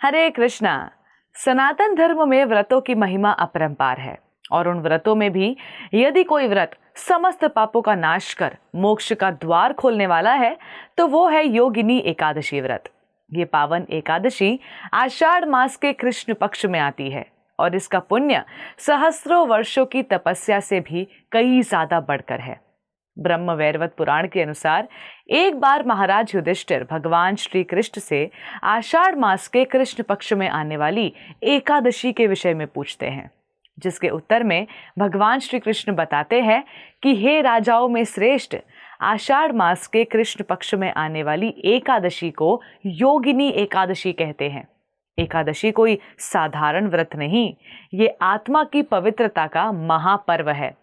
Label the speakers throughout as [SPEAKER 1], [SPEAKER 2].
[SPEAKER 1] हरे कृष्णा। सनातन धर्म में व्रतों की महिमा अपरंपार है और उन व्रतों में भी यदि कोई व्रत समस्त पापों का नाश कर मोक्ष का द्वार खोलने वाला है तो वो है योगिनी एकादशी व्रत। ये पावन एकादशी आषाढ़ मास के कृष्ण पक्ष में आती है और इसका पुण्य सहस्रों वर्षों की तपस्या से भी कई ज्यादा बढ़कर है। ब्रह्म वैवर्त पुराण के अनुसार एक बार महाराज युधिष्ठिर भगवान श्री कृष्ण से आषाढ़ मास के कृष्ण पक्ष में आने वाली एकादशी के विषय में पूछते हैं, जिसके उत्तर में भगवान श्री कृष्ण बताते हैं कि हे राजाओं में श्रेष्ठ, आषाढ़ मास के कृष्ण पक्ष में आने वाली एकादशी को योगिनी एकादशी कहते हैं। एकादशी कोई साधारण व्रत नहीं, ये आत्मा की पवित्रता का महापर्व है।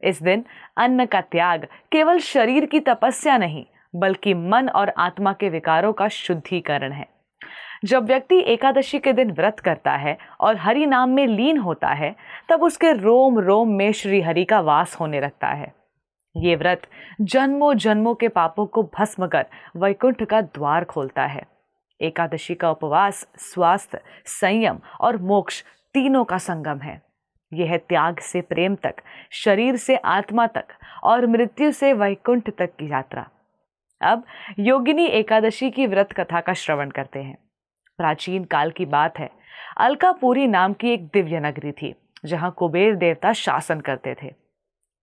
[SPEAKER 1] इस दिन अन्न का त्याग केवल शरीर की तपस्या नहीं बल्कि मन और आत्मा के विकारों का शुद्धिकरण है। जब व्यक्ति एकादशी के दिन व्रत करता है और हरि नाम में लीन होता है तब उसके रोम रोम में श्री हरि का वास होने लगता है। ये व्रत जन्मों जन्मों के पापों को भस्म कर वैकुंठ का द्वार खोलता है। एकादशी का उपवास स्वास्थ्य, संयम और मोक्ष तीनों का संगम है। यह है त्याग से प्रेम तक, शरीर से आत्मा तक और मृत्यु से वैकुंठ तक की यात्रा। अब योगिनी एकादशी की व्रत कथा का श्रवण करते हैं। प्राचीन काल की बात है। अलकापुरी नाम की एक दिव्य नगरी थी जहां कुबेर देवता शासन करते थे।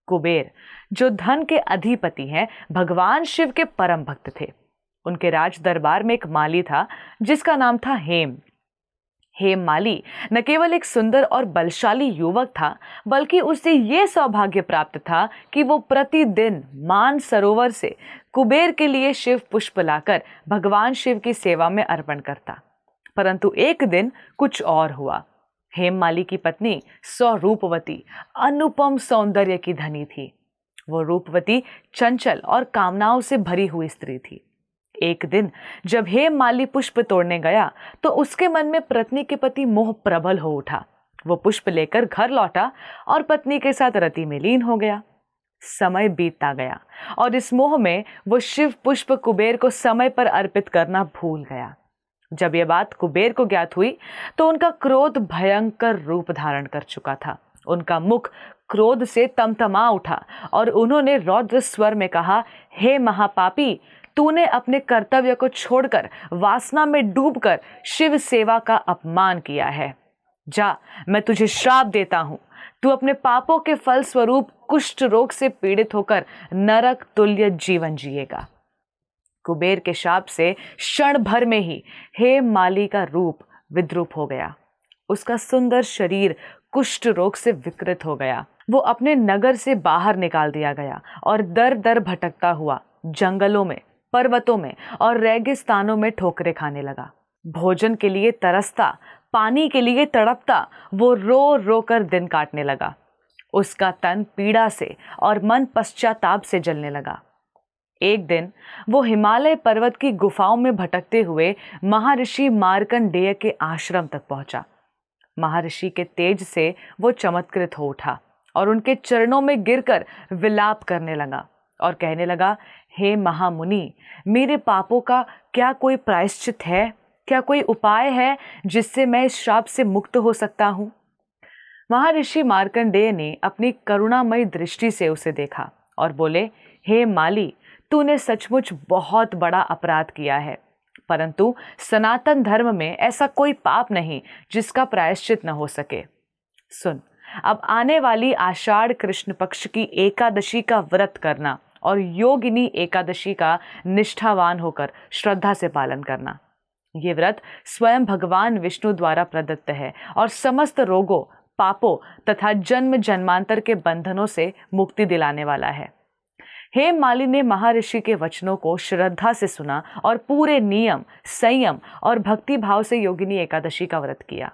[SPEAKER 1] कुबेर जो धन के अधिपति हैं, भगवान शिव के परम भक्त थे। उनके राज दरबार में एक माली था जिसका नाम था हेम। हेम माली न केवल एक सुंदर और बलशाली युवक था बल्कि उसे यह सौभाग्य प्राप्त था कि वो प्रतिदिन मान सरोवर से कुबेर के लिए शिव पुष्प लाकर भगवान शिव की सेवा में अर्पण करता। परंतु एक दिन कुछ और हुआ। हेम माली की पत्नी स्वरूपवती अनुपम सौंदर्य की धनी थी। वो रूपवती, चंचल और कामनाओं से भरी हुई स्त्री थी। एक दिन जब हेम माली पुष्प तोड़ने गया तो उसके मन में पत्नी के प्रति मोह प्रबल हो उठा। वो पुष्प लेकर घर लौटा और पत्नी के साथ रति में लीन हो गया। समय बीतता गया और इस मोह में वो शिव पुष्प कुबेर को समय पर अर्पित करना भूल गया। जब यह बात कुबेर को ज्ञात हुई तो उनका क्रोध भयंकर रूप धारण कर चुका था। उनका मुख क्रोध से तमतमा उठा और उन्होंने रौद्र स्वर में कहा, हे महापापी, तूने अपने कर्तव्य को छोड़कर वासना में डूबकर शिव सेवा का अपमान किया है। जा, मैं तुझे श्राप देता हूं। तू अपने पापों के फल स्वरूप कुष्ठ रोग से पीड़ित होकर नरक तुल्य जीवन जिएगा। कुबेर के शाप से क्षण भर में ही हेम माली का रूप विद्रूप हो गया। उसका सुंदर शरीर कुष्ठ रोग से विकृत हो गया। वो अपने नगर से बाहर निकाल दिया गया और दर दर भटकता हुआ जंगलों में, पर्वतों में और रेगिस्तानों में ठोकरें खाने लगा। भोजन के लिए तरसता, पानी के लिए तड़पता वो रो रो कर दिन काटने लगा। उसका तन पीड़ा से और मन पश्चाताप से जलने लगा। एक दिन वो हिमालय पर्वत की गुफाओं में भटकते हुए महर्षि मार्कंडेय के आश्रम तक पहुंचा। महर्षि के तेज से वो चमत्कृत हो उठा और उनके चरणों में गिरकर विलाप करने लगा और कहने लगा, हे महामुनि, मेरे पापों का क्या कोई प्रायश्चित है? क्या कोई उपाय है जिससे मैं इस श्राप से मुक्त हो सकता हूं? महर्षि मार्कंडेय ने अपनी करुणामयी दृष्टि से उसे देखा और बोले, हे माली, तूने सचमुच बहुत बड़ा अपराध किया है, परंतु सनातन धर्म में ऐसा कोई पाप नहीं जिसका प्रायश्चित न हो सके। सुन, अब आने वाली आषाढ़ कृष्ण पक्ष की एकादशी का व्रत करना और योगिनी एकादशी का निष्ठावान होकर श्रद्धा से पालन करना। ये व्रत स्वयं भगवान विष्णु द्वारा प्रदत्त है और समस्त रोगों, पापों तथा जन्म जन्मांतर के बंधनों से मुक्ति दिलाने वाला है। हेम माली ने महर्षि के वचनों को श्रद्धा से सुना और पूरे नियम, संयम और भक्ति भाव से योगिनी एकादशी का व्रत किया।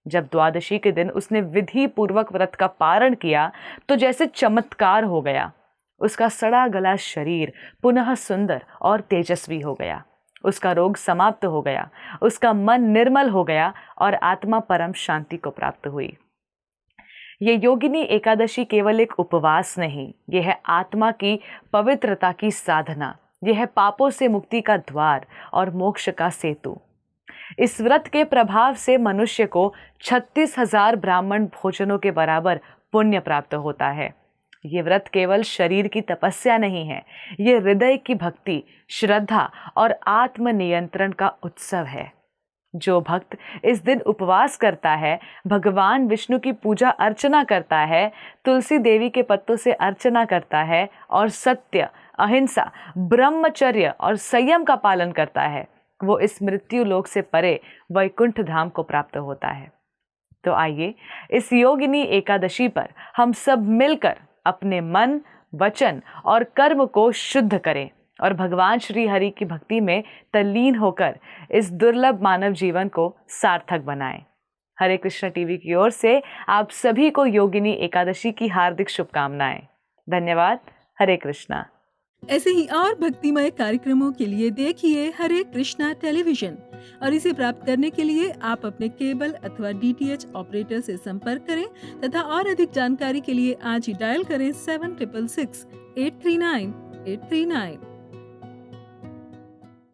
[SPEAKER 1] जब द्वादशी के दिन उसने विधि पूर्वक व्रत का पारण किया तो जैसे चमत्कार हो गया। उसका सड़ा गला शरीर पुनः सुंदर और तेजस्वी हो गया। उसका रोग समाप्त हो गया। उसका मन निर्मल हो गया और आत्मा परम शांति को प्राप्त हुई। ये योगिनी एकादशी केवल एक उपवास नहीं, यह है आत्मा की पवित्रता की साधना। यह है पापों से मुक्ति का द्वार और मोक्ष का सेतु। इस व्रत के प्रभाव से मनुष्य को 36,000 ब्राह्मण भोजनों के बराबर पुण्य प्राप्त होता है। ये व्रत केवल शरीर की तपस्या नहीं है, ये हृदय की भक्ति, श्रद्धा और आत्मनियंत्रण का उत्सव है। जो भक्त इस दिन उपवास करता है, भगवान विष्णु की पूजा अर्चना करता है, तुलसी देवी के पत्तों से अर्चना करता है और सत्य, अहिंसा, ब्रह्मचर्य और संयम का पालन करता है, वो इस मृत्यु लोक से परे वैकुंठ धाम को प्राप्त होता है। तो आइए इस योगिनी एकादशी पर हम सब मिलकर अपने मन, वचन और कर्म को शुद्ध करें और भगवान श्री हरि की भक्ति में तल्लीन होकर इस दुर्लभ मानव जीवन को सार्थक बनाएं। हरे कृष्णा टीवी की ओर से आप सभी को योगिनी एकादशी की हार्दिक शुभकामनाएं। धन्यवाद। हरे कृष्णा।
[SPEAKER 2] ऐसे ही और भक्तिमय कार्यक्रमों के लिए देखिए हरे कृष्णा टेलीविजन और इसे प्राप्त करने के लिए आप अपने केबल अथवा DTH ऑपरेटर से संपर्क करें तथा और अधिक जानकारी के लिए आज ही डायल करें 7666 839 839।